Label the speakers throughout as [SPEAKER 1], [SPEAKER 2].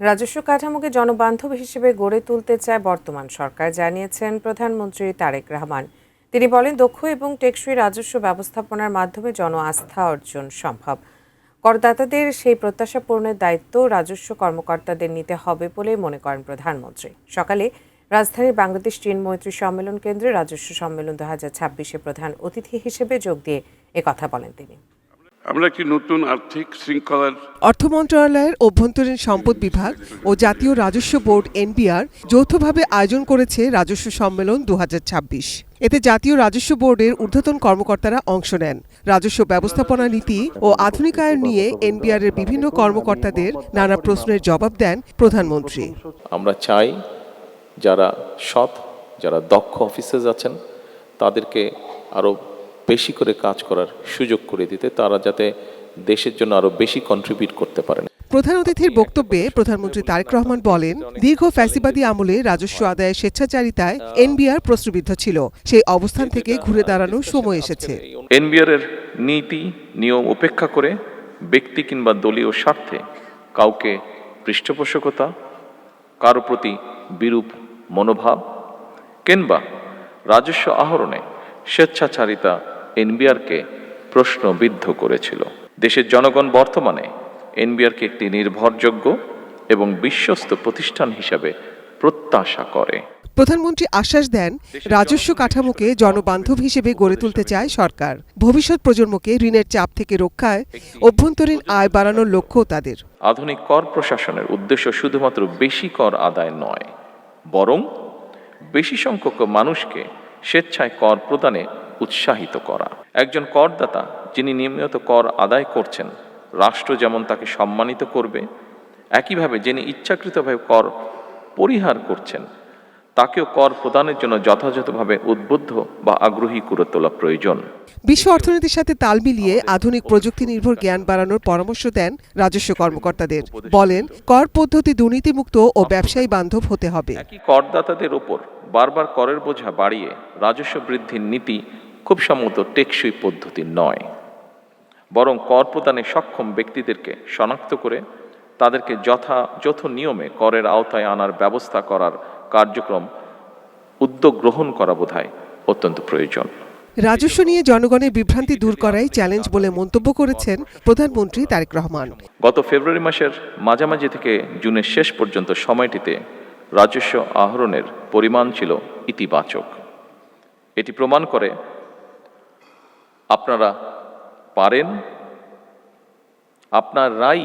[SPEAKER 1] রাজস্ব কাঠামোকে জনবান্ধব হিসেবে গড়ে তুলতে চায় বর্তমান সরকার, জানিয়েছেন প্রধানমন্ত্রী তারেক রহমান। তিনি বলেন, দক্ষ এবং টেকসই রাজস্ব ব্যবস্থাপনার মাধ্যমে জন আস্থা অর্জন সম্ভব। করদাতাদের সেই প্রত্যাশা পূরণের দায়িত্ব রাজস্ব কর্মকর্তাদের নিতে হবে বলে মনে করেন প্রধানমন্ত্রী। সকালে রাজধানীর বাংলাদেশ চীন মৈত্রী সম্মেলন কেন্দ্রে রাজস্ব সম্মেলন 2026-এ প্রধান অতিথি হিসেবে যোগ দিয়ে একথা বলেন তিনি।
[SPEAKER 2] আমরা একটি নতুন আর্থিক শৃঙ্খলার
[SPEAKER 3] অর্থ মন্ত্রণালয়ের অভ্যন্তরীণ সম্পদ বিভাগ ও জাতীয় রাজস্ব বোর্ড এনবিআর যৌথভাবে আয়োজন করেছে রাজস্ব সম্মেলন 2026। এতে জাতীয় রাজস্ব বোর্ডের ঊর্ধ্বতন কর্মকর্তারা অংশ নেন। রাজস্ব ব্যবস্থাপনা নীতি ও আধুনিকায়ন নিয়ে এনবিআর এর বিভিন্ন কর্মকর্তাদের নানা প্রশ্নের জবাব দেন প্রধানমন্ত্রী।
[SPEAKER 4] আমরা চাই যারা সৎ, যারা দক্ষ অফিসার্স আছেন তাদেরকে আরো বেশি করে কাজ করার সুযোগ করে দিতে, তারা যাতে দেশের জন্য আরো বেশি কন্ট্রিবিউট করতে পারেন।
[SPEAKER 3] প্রধান অতিথির বক্তব্যে প্রধানমন্ত্রী তারেক রহমান বলেন, দীর্ঘ ফ্যাসিবাদী আমলে রাজস্ব আদায়ের স্বেচ্ছাচারিতায় এনবিআর প্রশ্নবিদ্ধ ছিল। সেই অবস্থান থেকে ঘুরে দাঁড়ানোর সময় এসেছে।
[SPEAKER 4] এনবিআর এর নীতি নিয়ম উপেক্ষা করে ব্যক্তি কিংবা দলীয় স্বার্থে কাউকে পৃষ্ঠপোষকতা, কারো প্রতি বিরূপ মনোভাব কিংবা রাজস্ব আহরণে স্বেচ্ছাচারিতা এনবিআরকে প্রশ্নবিদ্ধ করেছিল। দেশের জনগণ বর্তমানে এনবিআরকে একটি নির্ভরযোগ্য এবং বিশ্বস্ত প্রতিষ্ঠান হিসাবে প্রত্যাশা করে।
[SPEAKER 3] প্রধানমন্ত্রী আশ্বাস দেন, রাজস্ব কাঠামোকে জনবান্ধব হিসেবে গড়ে তুলতে চায় সরকার। ভবিষ্যৎ প্রজন্মকে ঋণের চাপ থেকে রক্ষায় অভ্যন্তরীণ আয় বাড়ানোর লক্ষ্য তাদের।
[SPEAKER 4] আধুনিক কর প্রশাসনের উদ্দেশ্য শুধুমাত্র বেশি কর আদায় নয়, বরং বেশি সংখ্যক মানুষকে স্বেচ্ছায় কর প্রদানে উৎসাহিত করা। একজন করদাতা যিনি নিয়মিত কর আদায় করছেন, রাষ্ট্র যেমন তাকে সম্মানিত করবে, একইভাবে যিনি ইচ্ছাকৃতভাবে কর পরিহার করছেন তাকেও কর প্রদানের জন্য যথাযথভাবে উদ্বুদ্ধ বা আগ্রহী করে তোলা প্রয়োজন।
[SPEAKER 3] বিশ্ব অর্থনীতির সাথে তাল মিলিয়ে আধুনিক প্রযুক্তি নির্ভর জ্ঞান বাড়ানোর পরামর্শ দেন রাজস্ব কর্মকর্তাদের। বলেন, কর পদ্ধতি দুর্নীতিমুক্ত ও ব্যবসায়ী বান্ধব হতে হবে।
[SPEAKER 4] একই করদাতাদের ওপর বারবার করের বোঝা বাড়িয়ে রাজস্ব বৃদ্ধির নীতি খুব সম্ভবত টেকসই পদ্ধতি নয়, বরং কর প্রদানে সক্ষম ব্যক্তিদেরকে শনাক্ত করে তাদেরকে যথাযথ নিয়মে করের আওতায় আনার ব্যবস্থা করার কার্যক্রম উদ্যোগ গ্রহণ করা বোধহয় অত্যন্ত প্রয়োজন।
[SPEAKER 3] রাজস্ব নিয়ে জনগণের বিভ্রান্তি দূর করাই চ্যালেঞ্জ বলে মন্তব্য করেছেন প্রধানমন্ত্রী তারেক রহমান।
[SPEAKER 4] গত ফেব্রুয়ারি মাসের মাঝামাঝি থেকে জুনের শেষ পর্যন্ত সময়টিতে রাজস্ব আহরণের পরিমাণ ছিল ইতিবাচক। এটি প্রমাণ করে আপনারা পারেন, আপনারাই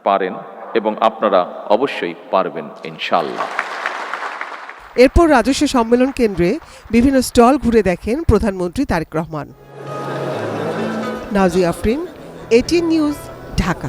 [SPEAKER 4] পারেন এবং আপনারা অবশ্যই পারবেন ইনশাআল্লাহ।
[SPEAKER 3] এরপর রাজস্ব সম্মেলন কেন্দ্রে বিভিন্ন স্টল ঘুরে দেখেন প্রধানমন্ত্রী তারেক রহমান। Nazia Afrin, ATN news, Dhaka.